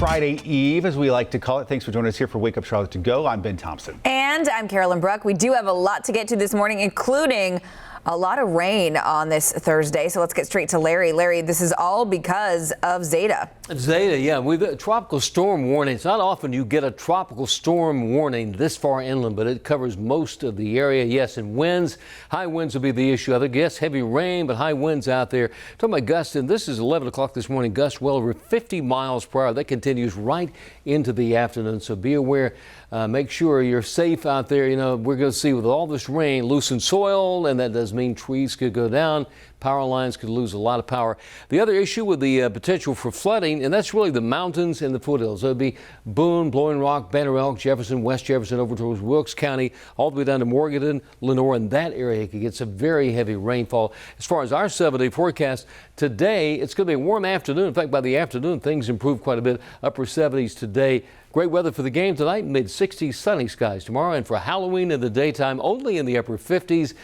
Friday Eve, as we like to call it. Thanks for joining us here for Wake Up Charlotte to Go. I'm Ben Thompson. And I'm Carolyn Bruck. We do have a lot to get to this morning, including a lot of rain on this Thursday. So let's get straight to Larry. Larry, this is all because of Zeta. Zeta, yeah. We've got a tropical storm warning. It's not often you get a tropical storm warning this far inland, but it covers most of the area. Yes, and winds. High winds will be the issue. I guess heavy rain, but high winds out there. Talking about gusts, and this is 11 o'clock this morning. Gusts well over 50 miles per hour. That continues right into the afternoon. So be aware. Make sure you're safe out there. You know, we're going to see with all this rain, loosened soil, and that does mean trees could go down. Power lines could lose a lot of power. The other issue with the potential for flooding, and that's really the mountains and the foothills. So it'd be Boone, Blowing Rock, Banner Elk, Jefferson, West Jefferson, over towards Wilkes County, all the way down to Morganton, Lenore, and that area could get some very heavy rainfall. As far as our 7-day forecast, today it's going to be a warm afternoon. In fact, by the afternoon, things improve quite a bit. Upper 70s today. Great weather for the game tonight, mid-60s, sunny skies tomorrow, and for Halloween in the daytime, only in the upper 50s.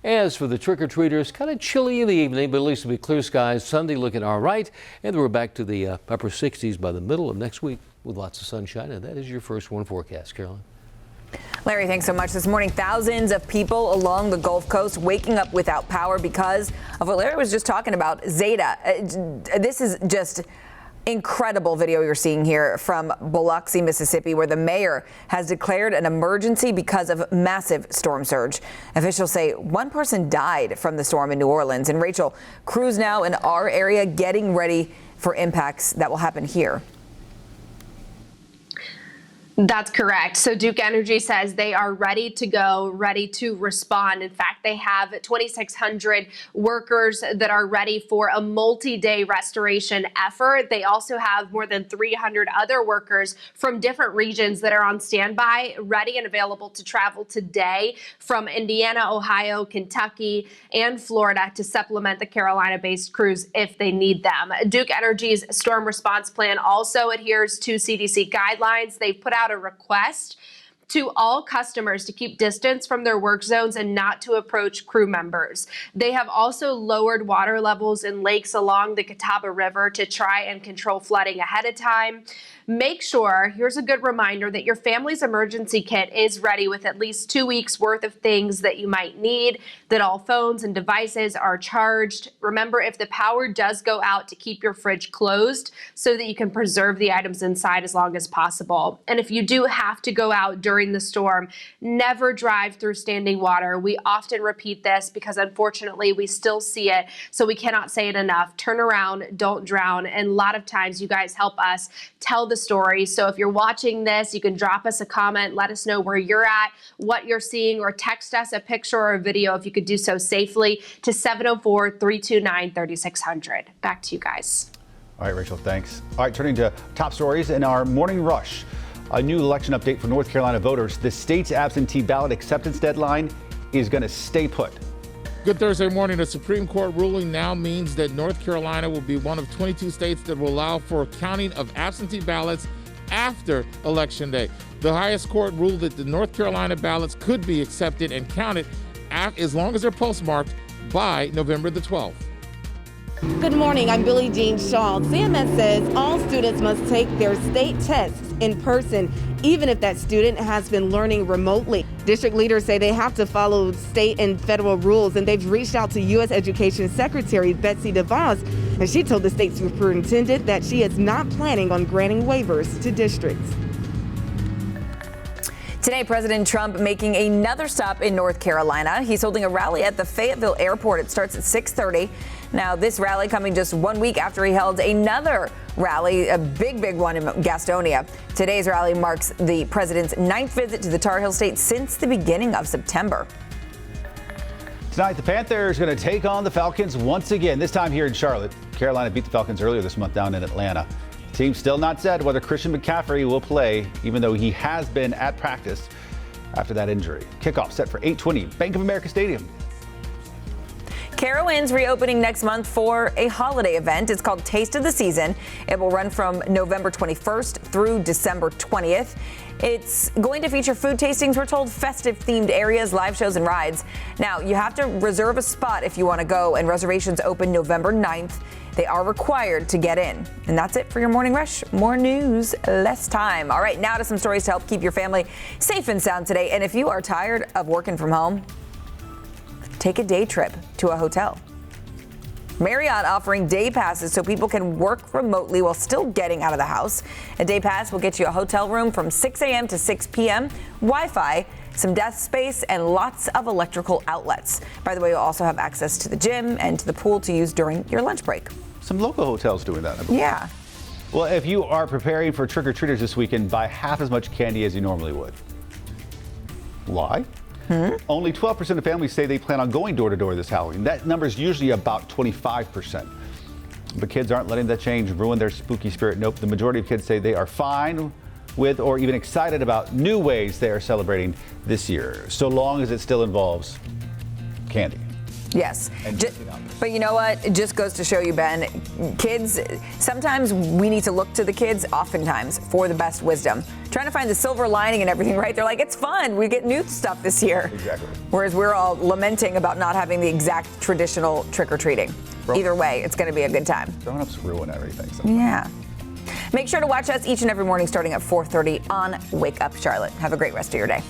As for the trick-or-treaters, kind of chilly in the evening, but at least it'll be clear skies. Sunday looking all right, and we're back to the upper 60s by the middle of next week with lots of sunshine, and that is your first one forecast, Carolyn. Larry, thanks so much. This morning, thousands of people along the Gulf Coast waking up without power because of what Larry was just talking about, Zeta. This is just incredible video you're seeing here from Biloxi, Mississippi, where the mayor has declared an emergency because of massive storm surge. Officials say one person died from the storm in New Orleans. And Rachel, crews now in our area getting ready for impacts that will happen here. That's correct. So Duke Energy says they are ready to go, ready to respond. In fact, they have 2,600 workers that are ready for a multi-day restoration effort. They also have more than 300 other workers from different regions that are on standby, ready and available to travel today from Indiana, Ohio, Kentucky, and Florida to supplement the Carolina-based crews if they need them. Duke Energy's storm response plan also adheres to CDC guidelines. They've put out a request to all customers to keep distance from their work zones and not to approach crew members. They have also lowered water levels in lakes along the Catawba River to try and control flooding ahead of time. Make sure, here's a good reminder, that your family's emergency kit is ready with at least 2 weeks worth of things that you might need, that all phones and devices are charged. Remember, if the power does go out, to keep your fridge closed so that you can preserve the items inside as long as possible. And if you do have to go out during the storm, never drive through standing water. We often repeat this because unfortunately we still see it, so we cannot say it enough. Turn around, don't drown. And a lot of times you guys help us tell the story. So if you're watching this, you can drop us a comment, let us know where you're at, what you're seeing, or text us a picture or a video if you could do so safely to 704-329-3600. Back to you guys. All right, Rachel, thanks. All right, turning to top stories in our morning rush. A new election update for North Carolina voters. The state's absentee ballot acceptance deadline is going to stay put. Good Thursday morning. The Supreme Court ruling now means that North Carolina will be one of 22 states that will allow for counting of absentee ballots after Election Day. The highest court ruled that the North Carolina ballots could be accepted and counted as long as they're postmarked by November the 12th. Good morning, I'm Billie Jean Shaw. CMS says all students must take their state tests in person, even if that student has been learning remotely. District leaders say they have to follow state and federal rules, and they've reached out to U.S. Education Secretary Betsy DeVos, and she told the state superintendent that she is not planning on granting waivers to districts. Today, President Trump making another stop in North Carolina. He's holding a rally at the Fayetteville Airport. It starts at 6:30. Now, this rally coming just 1 week after he held another rally, a big one in Gastonia. Today's rally marks the president's 9th visit to the Tar Heel State since the beginning of September. Tonight, the Panthers are going to take on the Falcons once again, this time here in Charlotte. Carolina beat the Falcons earlier this month down in Atlanta. The team still not set whether Christian McCaffrey will play, even though he has been at practice after that injury. Kickoff set for 8:20, Bank of America Stadium. Carowinds reopening next month for a holiday event. It's called Taste of the Season. It will run from November 21st through December 20th. It's going to feature food tastings, we're told, festive-themed areas, live shows, and rides. Now, you have to reserve a spot if you want to go, and reservations open November 9th. They are required to get in. And that's it for your Morning Rush. More news, less time. All right, now to some stories to help keep your family safe and sound today. And if you are tired of working from home, take a day trip to a hotel. Marriott offering day passes so people can work remotely while still getting out of the house. A day pass will get you a hotel room from 6 a.m. to 6 p.m., Wi-Fi, some desk space, and lots of electrical outlets. By the way, you'll also have access to the gym and to the pool to use during your lunch break. Some local hotels doing that, I believe. Yeah. Well, if you are preparing for trick-or-treaters this weekend, buy half as much candy as you normally would. Why? Only 12% of families say they plan on going door-to-door this Halloween. That number is usually about 25%. But kids aren't letting that change ruin their spooky spirit. Nope, the majority of kids say they are fine with or even excited about new ways they are celebrating this year, so long as it still involves candy. Yes. And But you know what? It just goes to show you, Ben, kids, sometimes we need to look to the kids, oftentimes, for the best wisdom. Trying to find the silver lining and everything, right? They're like, it's fun. We get new stuff this year. Exactly. Whereas we're all lamenting about not having the exact traditional trick-or-treating. Either way, it's going to be a good time. Grown-ups ruin everything. Yeah. Make sure to watch us each and every morning starting at 4:30 on Wake Up Charlotte. Have a great rest of your day.